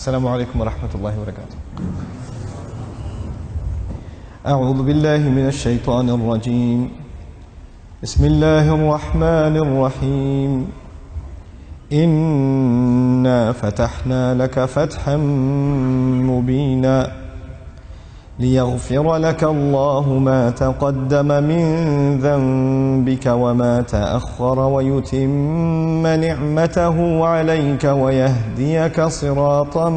Assalamu alaikum wa rahmatullahi wa barakatuh. أعوذ بالله من الشيطان الرجيم. بسم الله الرحمن الرحيم. إنا فتحنا لك فتحا مبينا ليغفر لك الله ما تقدم من ذنبك وما تأخر ويتم نعمته عليك ويهديك صراطا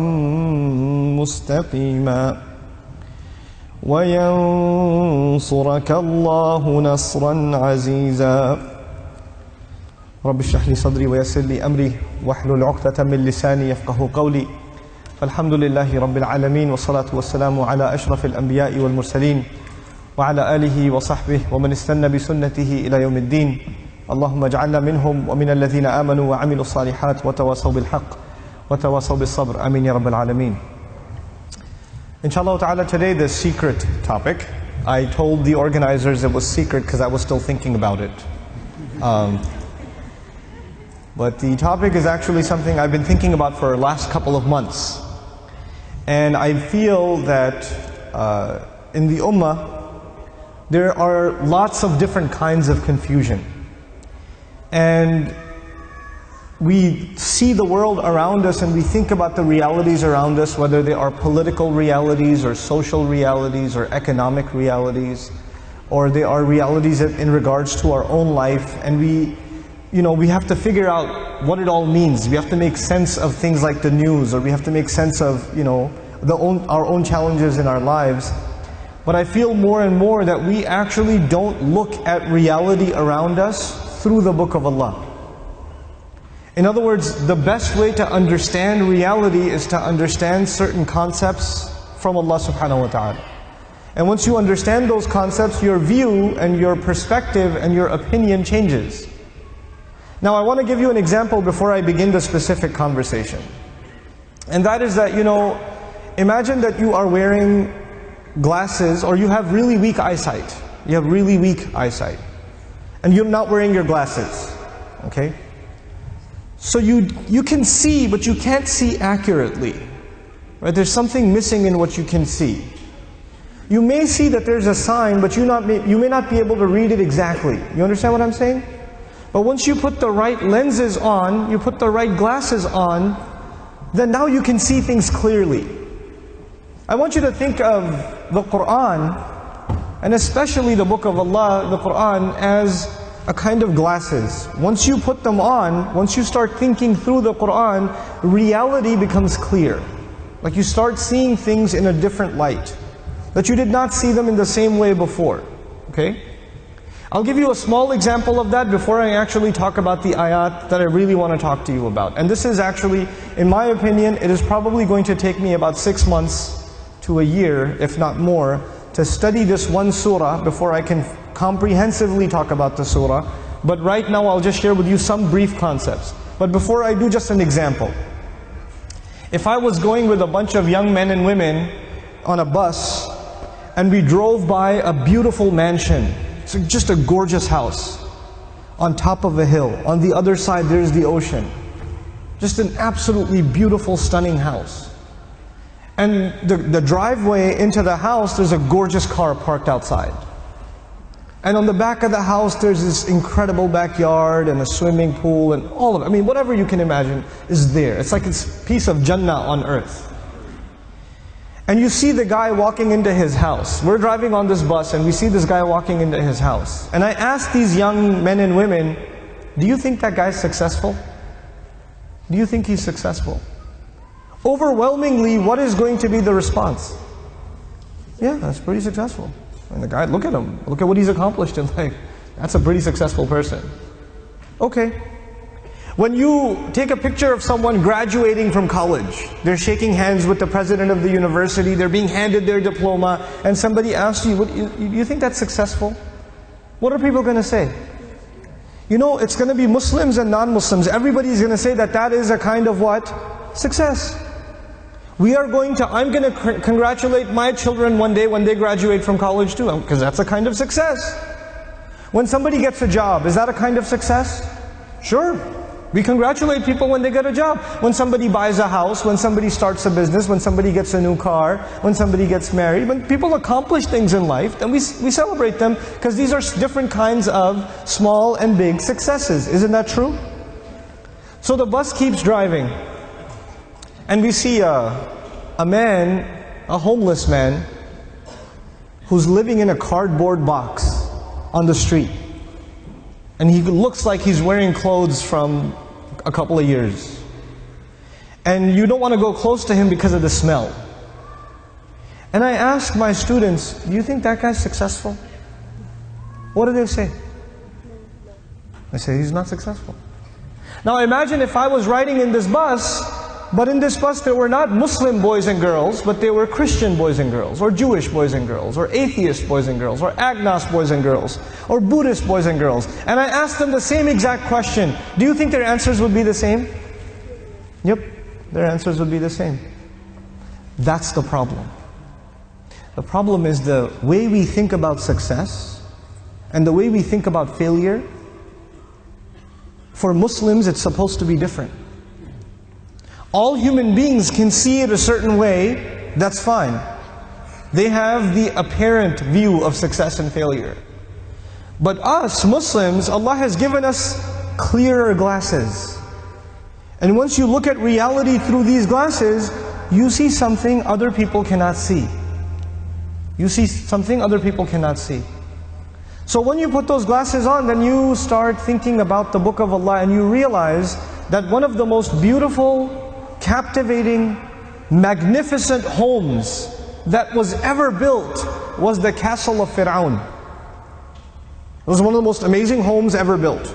مستقيما وينصرك الله نصرا عزيزا. رب اشرح لي صدري ويسر لي أمري واحلل عقدة من لساني يفقه قولي. فالحمد لله رب العالمين والصلاة والسلام على أشرف الأنبياء والمرسلين وعلى آله وصحبه ومن استنى بسنته إلى يوم الدين. اللهم اجعلنا منهم ومن الذين آمنوا وعملوا الصالحات وتواصوا بالحق وتواصوا بالصبر. آمين يا رب العالمين. Inshallah ta'ala, today the secret topic. I told the organizers it was secret because I was still thinking about it. But the topic is actually something I've been thinking about for the last couple of months. And I feel that in the ummah, there are lots of different kinds of confusion. And we see the world around us and we think about the realities around us, whether they are political realities or social realities or economic realities, or they are realities in regards to our own life. And we have to figure out what it all means. We have to make sense of things like the news, or we have to make sense of, our own challenges in our lives. But I feel more and more that we actually don't look at reality around us through the Book of Allah. In other words, the best way to understand reality is to understand certain concepts from Allah subhanahu wa ta'ala. And once you understand those concepts, your view and your perspective and your opinion changes. Now I want to give you an example before I begin the specific conversation. And that is that, imagine that you are wearing glasses, or you have really weak eyesight. You have really weak eyesight. And you're not wearing your glasses. Okay? So you can see, but you can't see accurately. Right? There's something missing in what you can see. You may see that there's a sign, but you may not be able to read it exactly. You understand what I'm saying? But once you put the right lenses on, you put the right glasses on, then now you can see things clearly. I want you to think of the Qur'an, and especially the Book of Allah, the Qur'an, as a kind of glasses. Once you put them on, once you start thinking through the Qur'an, reality becomes clear. Like you start seeing things in a different light, that you did not see them in the same way before. Okay? I'll give you a small example of that before I actually talk about the ayat that I really want to talk to you about. And this is actually, in my opinion, it is probably going to take me about 6 months to a year, if not more, to study this one surah before I can comprehensively talk about the surah. But right now I'll just share with you some brief concepts. But before I do, just an example. If I was going with a bunch of young men and women on a bus, and we drove by a beautiful mansion, it's just a gorgeous house on top of a hill. On the other side there's the ocean. Just an absolutely beautiful, stunning house. And the driveway into the house, there's a gorgeous car parked outside. And on the back of the house there's this incredible backyard and a swimming pool and all of it. I mean, whatever you can imagine is there. It's like it's a piece of Jannah on earth. And you see the guy walking into his house. We're driving on this bus and we see this guy walking into his house. And I asked these young men and women, do you think that guy's successful? Do you think he's successful? Overwhelmingly, what is going to be the response? Yeah, that's pretty successful. And the guy, look at him. Look at what he's accomplished in life. That's a pretty successful person. Okay. When you take a picture of someone graduating from college, they're shaking hands with the president of the university, they're being handed their diploma, and somebody asks you, you think that's successful? What are people going to say? It's going to be Muslims and non-Muslims. Everybody's going to say that that is a kind of what? Success. I'm going to congratulate my children one day when they graduate from college too, because that's a kind of success. When somebody gets a job, is that a kind of success? Sure. We congratulate people when they get a job. When somebody buys a house, when somebody starts a business, when somebody gets a new car, when somebody gets married, when people accomplish things in life, then we celebrate them, because these are different kinds of small and big successes. Isn't that true? So the bus keeps driving, and we see a man, a homeless man, who's living in a cardboard box on the street. And he looks like he's wearing clothes from a couple of years. And you don't want to go close to him because of the smell. And I ask my students, do you think that guy's successful? What do they say? They say he's not successful. Now imagine if I was riding in this bus, but in this bus there were not Muslim boys and girls, but they were Christian boys and girls, or Jewish boys and girls, or atheist boys and girls, or agnostic boys and girls, or Buddhist boys and girls. And I asked them the same exact question. Do you think their answers would be the same? Yep, their answers would be the same. That's the problem. The problem is the way we think about success and the way we think about failure. For Muslims, it's supposed to be different. All human beings can see it a certain way, that's fine. They have the apparent view of success and failure. But us, Muslims, Allah has given us clearer glasses. And once you look at reality through these glasses, you see something other people cannot see. You see something other people cannot see. So when you put those glasses on, then you start thinking about the Book of Allah, and you realize that one of the most beautiful, captivating, magnificent homes that was ever built was the castle of Fir'aun. It was one of the most amazing homes ever built.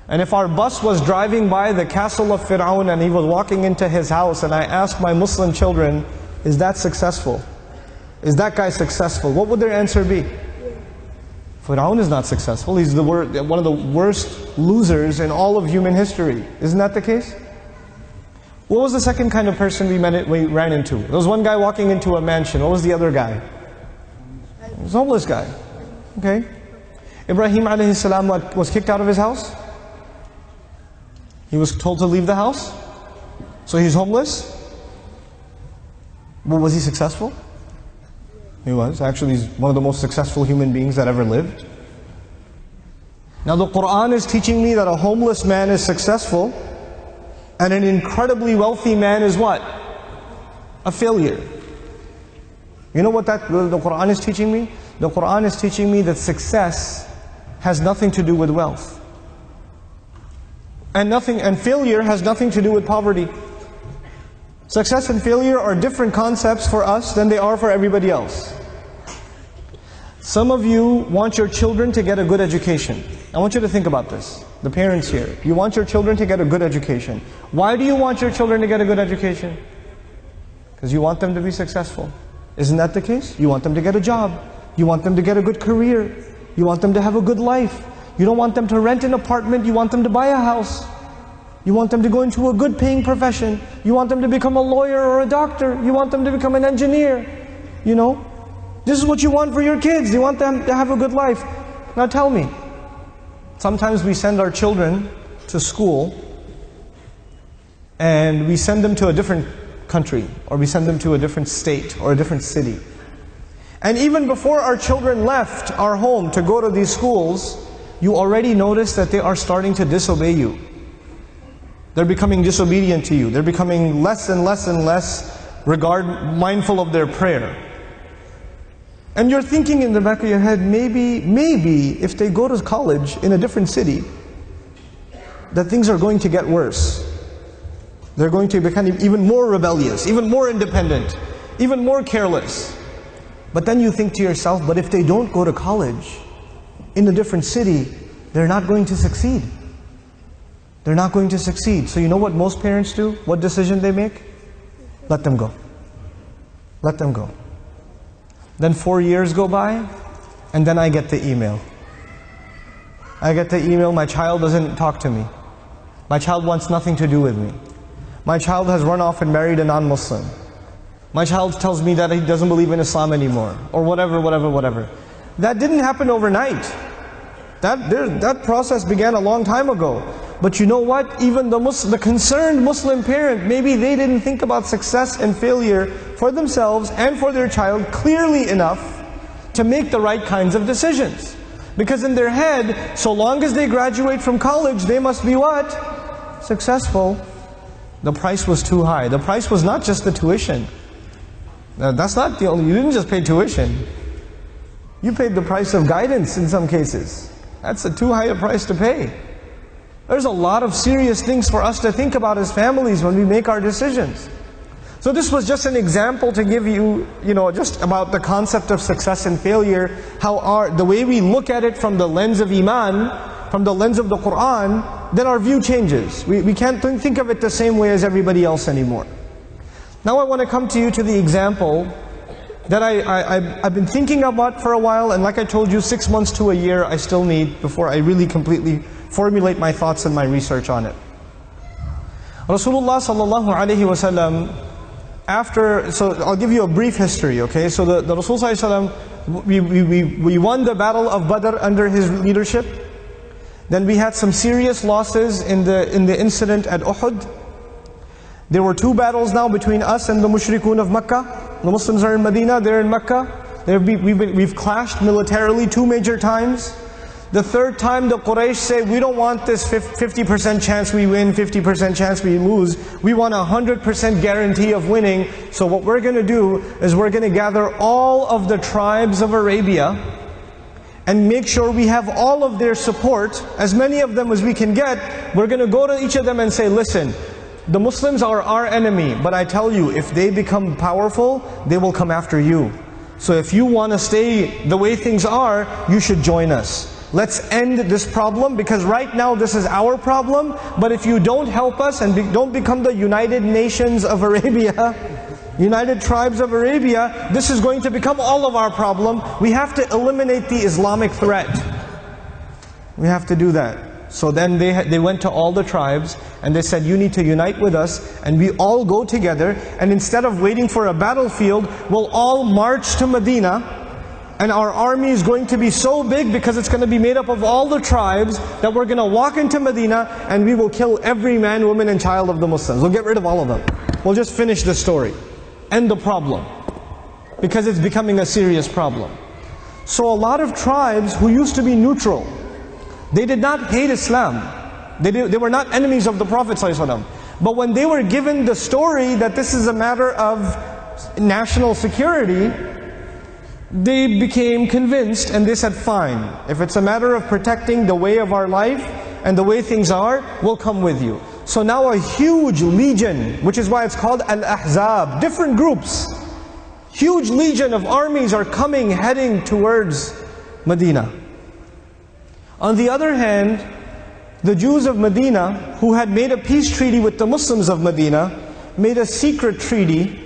And if our bus was driving by the castle of Fir'aun and he was walking into his house, and I asked my Muslim children, is that successful? Is that guy successful? What would their answer be? Fir'aun is not successful. He's one of the worst losers in all of human history. Isn't that the case? What was the second kind of person we ran into? There was one guy walking into a mansion. What was the other guy? He was a homeless guy. Okay. Ibrahim alayhi salam was kicked out of his house. He was told to leave the house. So he's homeless. Well, was he successful? He was. Actually, he's one of the most successful human beings that ever lived. Now the Quran is teaching me that a homeless man is successful, and an incredibly wealthy man is what? A failure. You know what the Quran is teaching me? The Quran is teaching me that success has nothing to do with wealth. And failure has nothing to do with poverty. Success and failure are different concepts for us than they are for everybody else. Some of you want your children to get a good education. I want you to think about this. The parents here, you want your children to get a good education. Why do you want your children to get a good education? Because you want them to be successful. Isn't that the case? You want them to get a job. You want them to get a good career. You want them to have a good life. You don't want them to rent an apartment. You want them to buy a house. You want them to go into a good paying profession. You want them to become a lawyer or a doctor. You want them to become an engineer. You know? This is what you want for your kids. You want them to have a good life. Now tell me, sometimes we send our children to school and we send them to a different country, or we send them to a different state or a different city. And even before our children left our home to go to these schools, you already notice that they are starting to disobey you. They're becoming disobedient to you. They're becoming less and less and less mindful of their prayer. And you're thinking in the back of your head, maybe if they go to college in a different city, that things are going to get worse. They're going to become even more rebellious, even more independent, even more careless. But then you think to yourself, but if they don't go to college in a different city, they're not going to succeed. They're not going to succeed. So you know what most parents do? What decision they make? Let them go. Let them go. Then 4 years go by, and then I get the email. I get the email, my child doesn't talk to me. My child wants nothing to do with me. My child has run off and married a non-Muslim. My child tells me that he doesn't believe in Islam anymore, or whatever. That didn't happen overnight. That process began a long time ago. But you know what? Even the concerned Muslim parent, maybe they didn't think about success and failure for themselves and for their child clearly enough to make the right kinds of decisions. Because in their head, so long as they graduate from college, they must be what? Successful. The price was too high. The price was not just the tuition. That's not the only, you didn't just pay tuition. You paid the price of guidance in some cases. That's a too high a price to pay. There's a lot of serious things for us to think about as families when we make our decisions. So this was just an example to give you, just about the concept of success and failure, how the way we look at it from the lens of Iman, from the lens of the Qur'an, then our view changes. We can't think of it the same way as everybody else anymore. Now I want to come to you to the example that I've been thinking about for a while, and like I told you, 6 months to a year I still need before I really completely formulate my thoughts and my research on it. Rasulullah sallallahu alaihi wasallam, so I'll give you a brief history, okay? So the Rasul sallallahu alaihi wasallam, we won the battle of Badr under his leadership. Then we had some serious losses in the incident at Uhud. There were 2 battles now between us and the mushrikun of Makkah. The Muslims are in Medina, they're in Makkah. We've clashed militarily 2 major times. The 3rd time the Quraysh say, we don't want this 50% chance we win, 50% chance we lose. We want 100% guarantee of winning. So what we're going to do is we're going to gather all of the tribes of Arabia and make sure we have all of their support, as many of them as we can get. We're going to go to each of them and say, listen, the Muslims are our enemy, but I tell you, if they become powerful, they will come after you. So if you want to stay the way things are, you should join us. Let's end this problem, because right now this is our problem, but if you don't help us and don't become the United Nations of Arabia, United Tribes of Arabia, this is going to become all of our problem. We have to eliminate the Islamic threat. We have to do that. So then they went to all the tribes and they said, you need to unite with us, and we all go together, and instead of waiting for a battlefield, we'll all march to Medina. And our army is going to be so big, because it's going to be made up of all the tribes, that we're going to walk into Medina and we will kill every man, woman and child of the Muslims. We'll get rid of all of them. We'll just finish the story. End the problem. Because it's becoming a serious problem. So a lot of tribes who used to be neutral, they did not hate Islam. They were not enemies of the Prophet ﷺ. But when they were given the story that this is a matter of national security, they became convinced and they said, fine, if it's a matter of protecting the way of our life and the way things are, we'll come with you. So now a huge legion, which is why it's called Al-Ahzab, different groups, huge legion of armies are coming, heading towards Medina. On the other hand, the Jews of Medina, who had made a peace treaty with the Muslims of Medina, made a secret treaty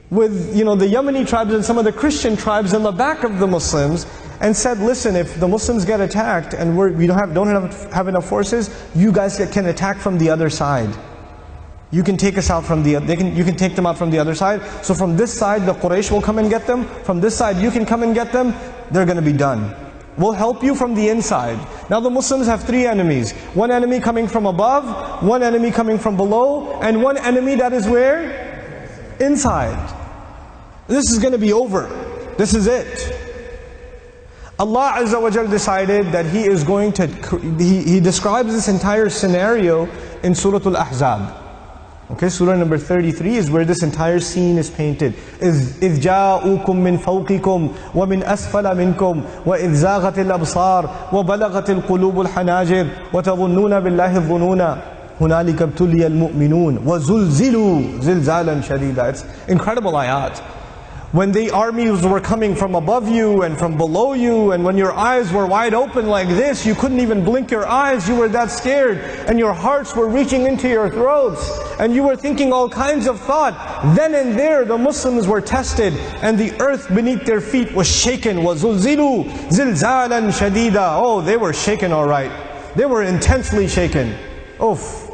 with the Yemeni tribes and some of the Christian tribes in the back of the Muslims, and said, listen, if the Muslims get attacked and we don't have enough forces, you guys can attack from the other side. You can take us out from you can take them out from the other side. So from this side the Quraysh will come and get them. From this side you can come and get them. They're going to be done. We'll help you from the inside. Now the Muslims have 3 enemies. 1 enemy coming from above, 1 enemy coming from below, and 1 enemy that is where? Inside. This is going to be over. This is it. Allah Azza wa Jal decided that He is going to, He describes this entire scenario in Surah Al-Ahzab. Okay, Surah number 33 is where this entire scene is painted. إِذْ جَاءُوكُم مِّن فَوْقِكُمْ وَمِنْ أَسْفَلَ مِنْكُمْ وَإِذْ زَاغَتِ الْأَبْصَارُ وَبَلَغَتِ الْقُلُوبُ الْحَنَاجِرَ وَتَظُنُّونَ بِاللَّهِ الظُّنُونَ هُنَالِكَ ابْتُلِيَ الْمُؤْمِنُونَ وَزُلْزِلُوا زِلْزَالًا شَدِيدًا. It's incredible ayat. When the armies were coming from above you and from below you, and when your eyes were wide open like this, you couldn't even blink your eyes, you were that scared, and your hearts were reaching into your throats, and you were thinking all kinds of thought, then and there the Muslims were tested, and the earth beneath their feet was shaken. وَزُلْزِلُوا زِلْزَالًا شَدِيدًا. Oh, they were shaken alright. They were intensely shaken. Oof.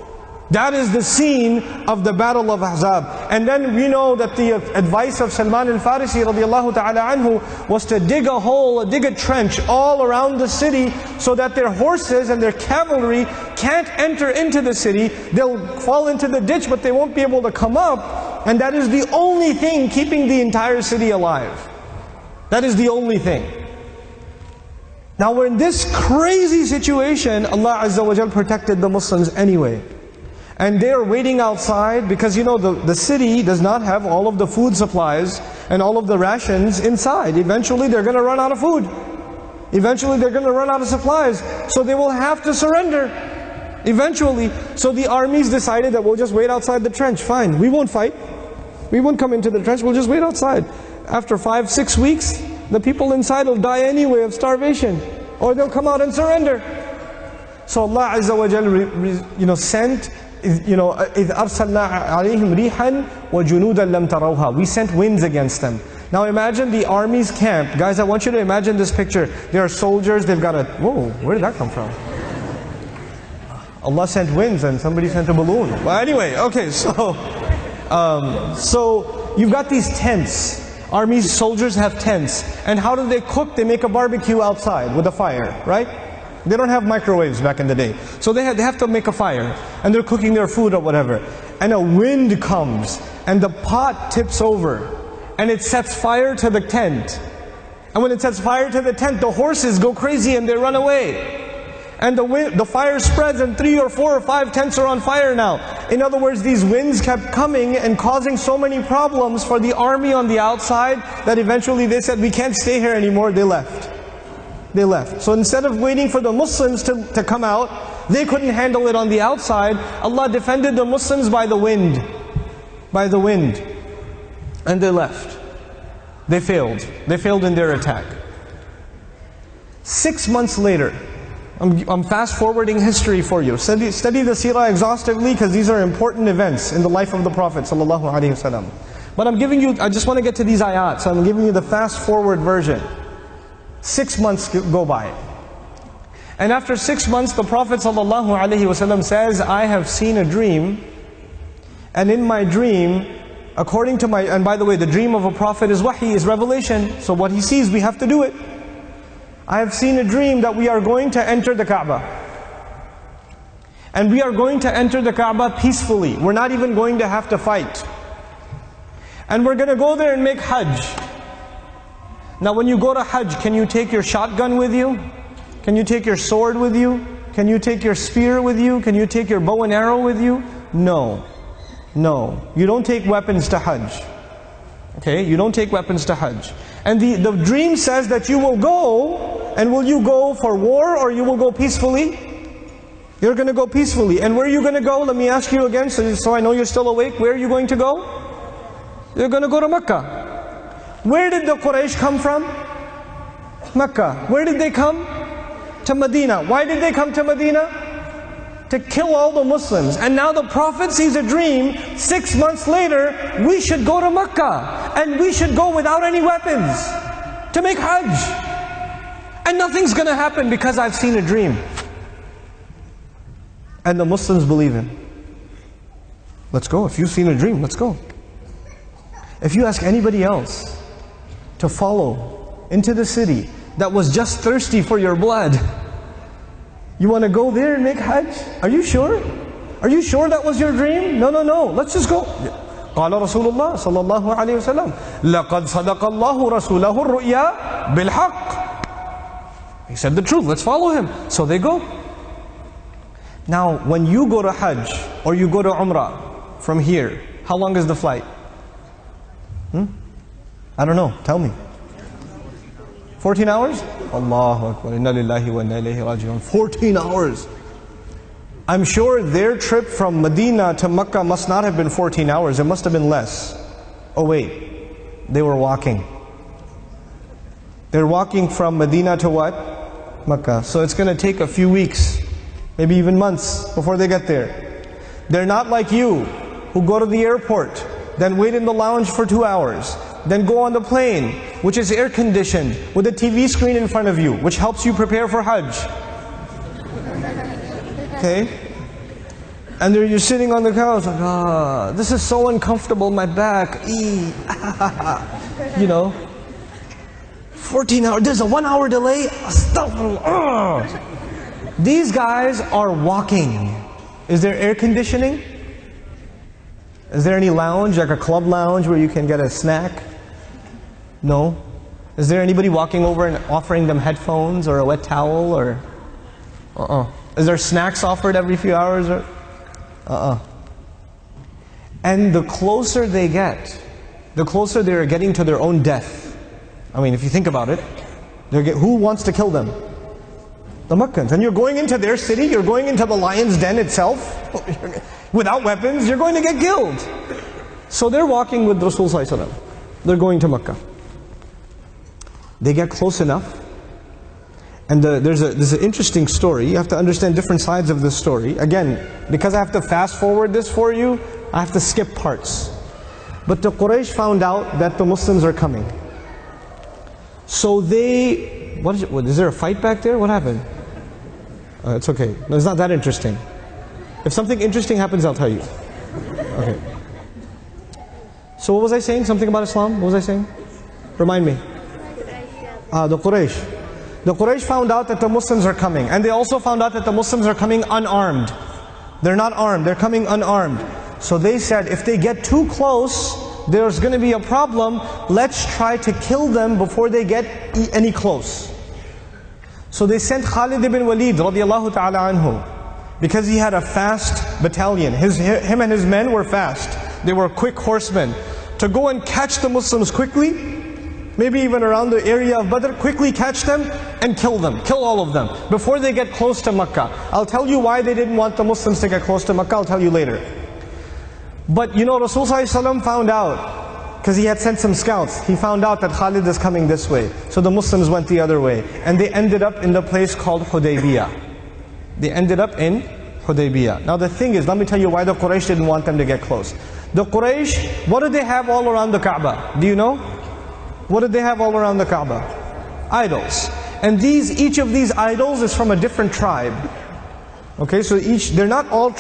That is the scene of the Battle of Ahzab. And then we know that the advice of Salman al-Farisi radiallahu ta'ala anhu was to dig a hole, dig a trench all around the city so that their horses and their cavalry can't enter into the city. They'll fall into the ditch, but they won't be able to come up. And that is the only thing keeping the entire city alive. That is the only thing. Now we're in this crazy situation. Allah Azza wa Jal protected the Muslims anyway. And they are waiting outside because the city does not have all of the food supplies and all of the rations inside. Eventually they're going to run out of food. Eventually they're going to run out of supplies. So they will have to surrender. Eventually. So the armies decided that we'll just wait outside the trench. Fine, we won't fight. We won't come into the trench, we'll just wait outside. After 5-6 weeks, the people inside will die anyway of starvation. Or they'll come out and surrender. So Allah Azza wa Jal sent, إِذْ أَرْسَلْنَا عَلَيْهِمْ رِيحًا وَجُنُودًا لَمْ تَرَوْهَا. We sent winds against them. Now imagine the army's camp. Guys, I want you to imagine this picture. There are soldiers, they've got a... Whoa, where did that come from? Allah sent winds and somebody sent a balloon. Well anyway, okay, so you've got these tents. Armies, soldiers have tents. And how do they cook? They make a barbecue outside with a fire, right? They don't have microwaves back in the day. So they have to make a fire. And they're cooking their food or whatever. And a wind comes. And the pot tips over. And it sets fire to the tent. And when it sets fire to the tent, the horses go crazy and they run away. And the fire spreads and 3 or 4 or 5 tents are on fire now. In other words, these winds kept coming and causing so many problems for the army on the outside that eventually they said, we can't stay here anymore. They left. They left. So instead of waiting for the Muslims to come out, they couldn't handle it on the outside. Allah defended the Muslims by the wind. By the wind. And they left. They failed. They failed in their attack. 6 months later, I'm fast forwarding history for you. Study the seerah exhaustively because these are important events in the life of the Prophet ﷺ. But I just want to get to these ayat, so I'm giving you the fast forward version. 6 months go by. And after 6 months, the Prophet ﷺ says, I have seen a dream. And in my dream, according to and by the way, the dream of a prophet is wahi, is revelation. So what he sees, we have to do it. I have seen a dream that we are going to enter the Kaaba. And we are going to enter the Kaaba peacefully. We're not even going to have to fight. And we're going to go there and make Hajj. Now when you go to Hajj, can you take your shotgun with you? Can you take your sword with you? Can you take your spear with you? Can you take your bow and arrow with you? No. No. You don't take weapons to Hajj. Okay? You don't take weapons to Hajj. And the dream says that you will go, and will you go for war or you will go peacefully? You're going to go peacefully. And where are you going to go? Let me ask you again so I know you're still awake. Where are you going to go? You're going to go to Mecca. Where did the Quraysh come from? Mecca. Where did they come? To Medina. Why did they come to Medina? To kill all the Muslims. And now the Prophet sees a dream. 6 months later, we should go to Mecca. And we should go without any weapons to make Hajj. And nothing's going to happen because I've seen a dream. And the Muslims believe him. Let's go. If you've seen a dream, let's go. If you ask anybody else to follow into the city that was just thirsty for your blood, you want to go there and make Hajj? Are you sure? Are you sure that was your dream? No, no, no. Let's just go. قال رسول الله صلى الله عليه وسلم لقد صدق الله رسوله الرؤيا بالحق. He said the truth. Let's follow him. So they go. Now, when you go to Hajj or you go to Umrah from here, how long is the flight? I don't know. Tell me. 14 hours? Allahu Akbar. Inna lillahi wa inna ilayhi raji'un. 14 hours. I'm sure their trip from Medina to Mecca must not have been 14 hours. It must have been less. Oh wait. They were walking. They're walking from Medina to what? Mecca. So it's going to take a few weeks, maybe even months before they get there. They're not like you, who go to the airport, then wait in the lounge for 2 hours, then go on the plane, which is air conditioned, with a TV screen in front of you, which helps you prepare for Hajj. Okay? And you're sitting on the couch like, ah, this is so uncomfortable, my back. You know, 14 hours, there's a 1 hour delay. Astaghfirullah. These guys are walking. Is there air conditioning? Is there any lounge, like a club lounge where you can get a snack? No. Is there anybody walking over and offering them headphones or a wet towel or? Is there snacks offered every few hours or? And the closer they get, the closer they're getting to their own death. I mean, if you think about it, who wants to kill them? The Meccans. And you're going into their city, you're going into the lion's den itself, without weapons, you're going to get killed. So they're walking with Rasul Sallallahu Alaihi Wasallam. They're going to Mecca. They get close enough. And there's an interesting story. You have to understand different sides of this story. Again, because I have to fast forward this for you, I have to skip parts. But the Quraysh found out that the Muslims are coming. So they, is there a fight back there? What happened? It's okay. No, it's not that interesting. If something interesting happens, I'll tell you. Okay. So what was I saying? Something about Islam? What was I saying? Remind me. The Quraysh. The Quraysh found out that the Muslims are coming. And they also found out that the Muslims are coming unarmed. They're not armed, they're coming unarmed. So they said, if they get too close, there's going to be a problem. Let's try to kill them before they get any close. So they sent Khalid ibn Walid radiallahu ta'ala anhu, because he had a fast battalion. Him and his men were fast. They were quick horsemen. To go and catch the Muslims quickly, maybe even around the area of Badr, quickly catch them and kill them. Kill all of them before they get close to Makkah. I'll tell you why they didn't want the Muslims to get close to Makkah. I'll tell you later. But you know, Rasul Sallallahu Alaihi Wasallam found out, because he had sent some scouts, he found out that Khalid is coming this way. So the Muslims went the other way. And they ended up in the place called Hudaybiyah. They ended up in Hudaybiyah. Now the thing is, let me tell you why the Quraysh didn't want them to get close. The Quraysh, what did they have all around the Kaaba? Do you know? What did they have all around the Kaaba? Idols. And each of these idols is from a different tribe. Okay, so they're not all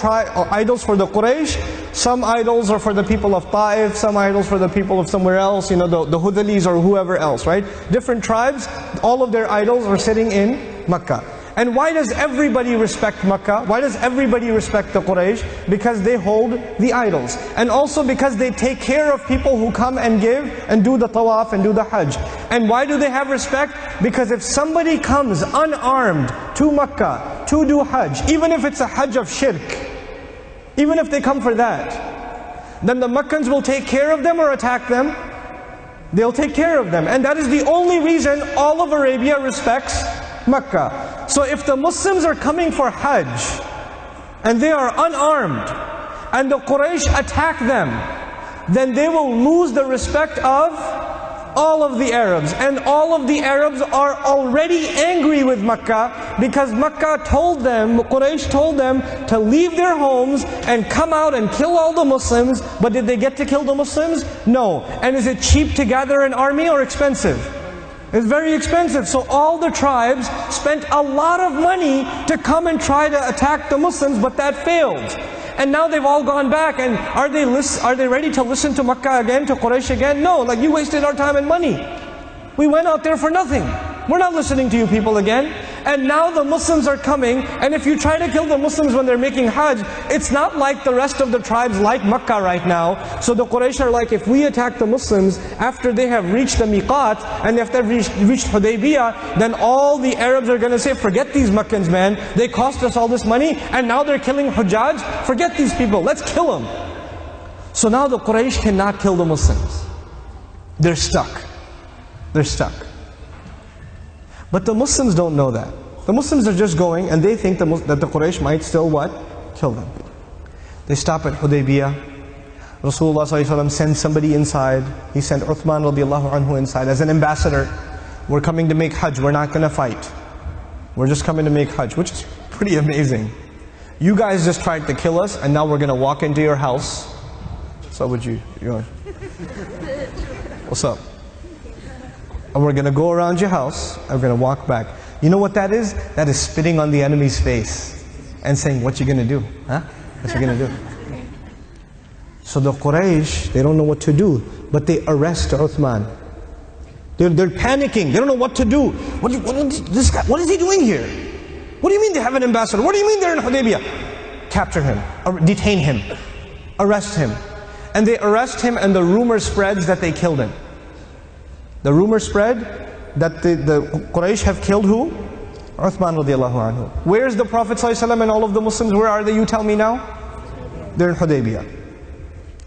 idols for the Quraysh. Some idols are for the people of Ta'if, some idols for the people of somewhere else, you know, the Hudalis or whoever else, right? Different tribes, all of their idols are sitting in Makkah. And why does everybody respect Makkah? Why does everybody respect the Quraysh? Because they hold the idols. And also because they take care of people who come and give and do the tawaf and do the hajj. And why do they have respect? Because if somebody comes unarmed to Makkah to do hajj, even if it's a hajj of shirk, even if they come for that, then the Meccans will take care of them or attack them? They'll take care of them. And that is the only reason all of Arabia respects Makkah. So if the Muslims are coming for Hajj and they are unarmed and the Quraysh attack them, then they will lose the respect of all of the Arabs. And all of the Arabs are already angry with Makkah because Makkah told them, Quraysh told them to leave their homes and come out and kill all the Muslims. But did they get to kill the Muslims? No. And is it cheap to gather an army or expensive? It's very expensive. So all the tribes spent a lot of money to come and try to attack the Muslims, but that failed. And now they've all gone back, and are they ready to listen to Makkah again, to Quraysh again? No, like you wasted our time and money. We went out there for nothing. We're not listening to you people again. And now the Muslims are coming, and if you try to kill the Muslims when they're making Hajj, it's not like the rest of the tribes like Makkah right now. So the Quraysh are like, if we attack the Muslims after they have reached the miqat, and after they've reached Hudaybiyah, then all the Arabs are going to say, forget these Meccans, man. They cost us all this money, and now they're killing Hujjaj. Forget these people, let's kill them. So now the Quraysh cannot kill the Muslims. They're stuck. They're stuck. But the Muslims don't know that. The Muslims are just going and they think that the Quraysh might still what? Kill them. They stop at Hudaybiyah. Rasulullah ﷺ sends somebody inside. He sent Uthman radiallahu anhu inside as an ambassador. We're coming to make Hajj. We're not going to fight. We're just coming to make Hajj, which is pretty amazing. You guys just tried to kill us and now we're going to walk into your house. So would you know, what's up? And we're going to go around your house, and we're going to walk back. You know what that is? That is spitting on the enemy's face and saying, what you going to do? Huh? What's he going to do? So the Quraysh, they don't know what to do, but they arrest Uthman. They're panicking. They don't know what to do. What is he doing here? What do you mean they have an ambassador? What do you mean they're in Hudaybiyah? Capture him, detain him, arrest him. And they arrest him, and the rumor spreads that they killed him. The rumor spread that the Quraysh have killed who? Uthman radiallahu anhu. Where's the Prophet ﷺ and all of the Muslims? Where are they? You tell me now. They're in Hudaybiyah.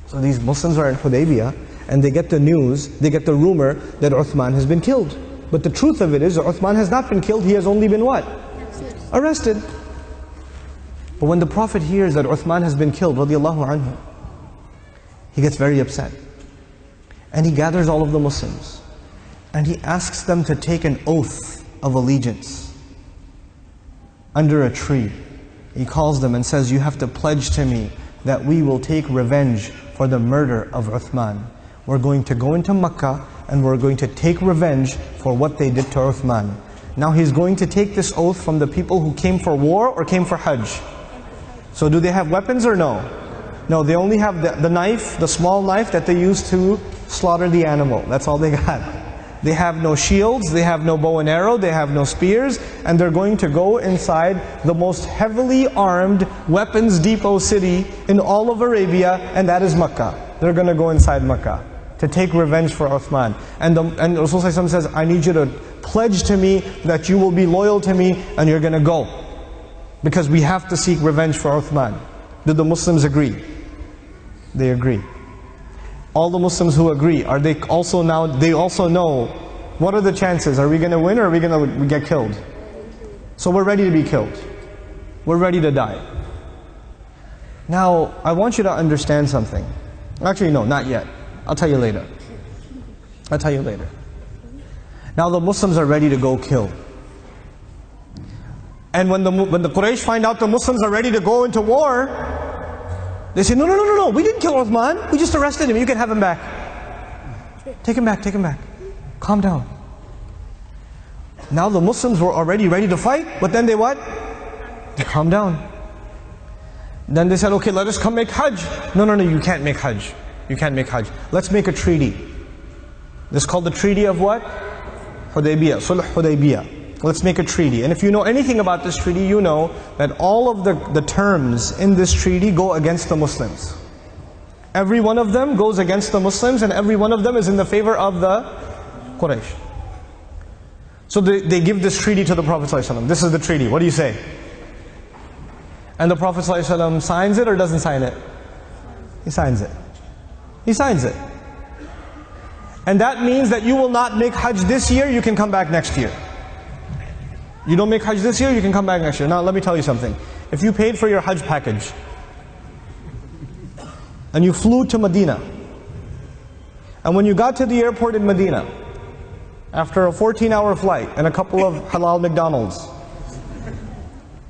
So these Muslims are in Hudaybiyah, and they get the news, they get the rumor that Uthman has been killed. But the truth of it is, Uthman has not been killed, he has only been what? Arrested. But when the Prophet hears that Uthman has been killed, radiallahu anhu, he gets very upset. And he gathers all of the Muslims. And he asks them to take an oath of allegiance under a tree. He calls them and says, you have to pledge to me that we will take revenge for the murder of Uthman. We're going to go into Makkah and we're going to take revenge for what they did to Uthman. Now he's going to take this oath from the people who came for war or came for Hajj. So do they have weapons or no? No, they only have the knife, the small knife that they use to slaughter the animal. That's all they got. They have no shields, they have no bow and arrow, they have no spears, and they're going to go inside the most heavily armed weapons depot city in all of Arabia, and that is Makkah. They're going to go inside Makkah to take revenge for Uthman. And Rasulullah says, I need you to pledge to me that you will be loyal to me and you're going to go. Because we have to seek revenge for Uthman. Did the Muslims agree? They agree. All the Muslims who agree, are they also now, they also know, what are the chances? Are we going to win or are we going to get killed? So we're ready to be killed. We're ready to die. Now, I want you to understand something. Actually, no, not yet. I'll tell you later. I'll tell you later. Now the Muslims are ready to go kill. And when the Quraysh find out the Muslims are ready to go into war, they say, no, we didn't kill Uthman. We just arrested him. You can have him back. Take him back, take him back. Calm down. Now the Muslims were already ready to fight, but then they what? They calmed down. Then they said, okay, let us come make Hajj. No, you can't make Hajj. You can't make Hajj. Let's make a treaty. This is called the treaty of what? Hudaybiyah, Sulh Hudaybiyah. Let's make a treaty. And if you know anything about this treaty, you know that all of the terms in this treaty go against the Muslims. Every one of them goes against the Muslims, and every one of them is in the favor of the Quraysh. So they give this treaty to the Prophet ﷺ. This is the treaty. What do you say? And the Prophet ﷺ signs it or doesn't sign it? He signs it. He signs it. And that means that you will not make Hajj this year, you can come back next year. You don't make Hajj this year, you can come back next year. Now let me tell you something. If you paid for your Hajj package, and you flew to Medina, and when you got to the airport in Medina, after a 14-hour flight and a couple of halal McDonald's,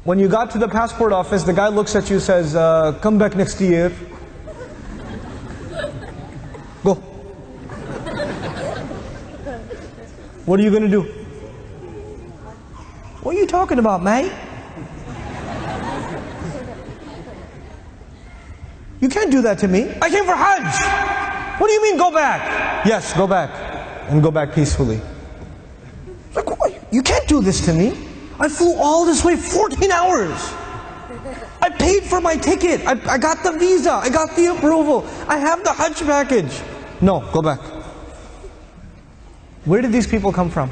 when you got to the passport office, the guy looks at you and says, come back next year. Go. What are you going to do? What are you talking about, mate? You can't do that to me. I came for Hajj. What do you mean go back? Yes, go back. And go back peacefully. Like, you can't do this to me. I flew all this way, 14 hours. I paid for my ticket. I got the visa. I got the approval. I have the Hajj package. No, go back. Where did these people come from?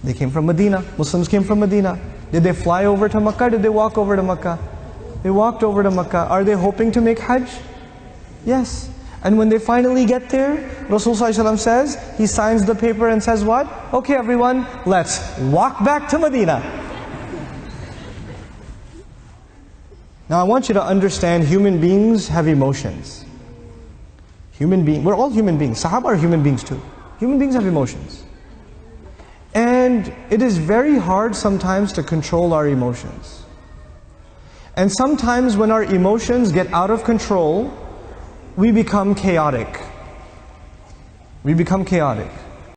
They came from Medina. Muslims came from Medina. Did they fly over to Makkah? Did they walk over to Makkah? They walked over to Makkah. Are they hoping to make Hajj? Yes. And when they finally get there, Rasulullah ﷺ says, he signs the paper and says what? Okay everyone, let's walk back to Medina. Now I want you to understand, human beings have emotions. We're all human beings. Sahaba are human beings too. Human beings have emotions. And it is very hard sometimes to control our emotions. And sometimes when our emotions get out of control, we become chaotic. We become chaotic.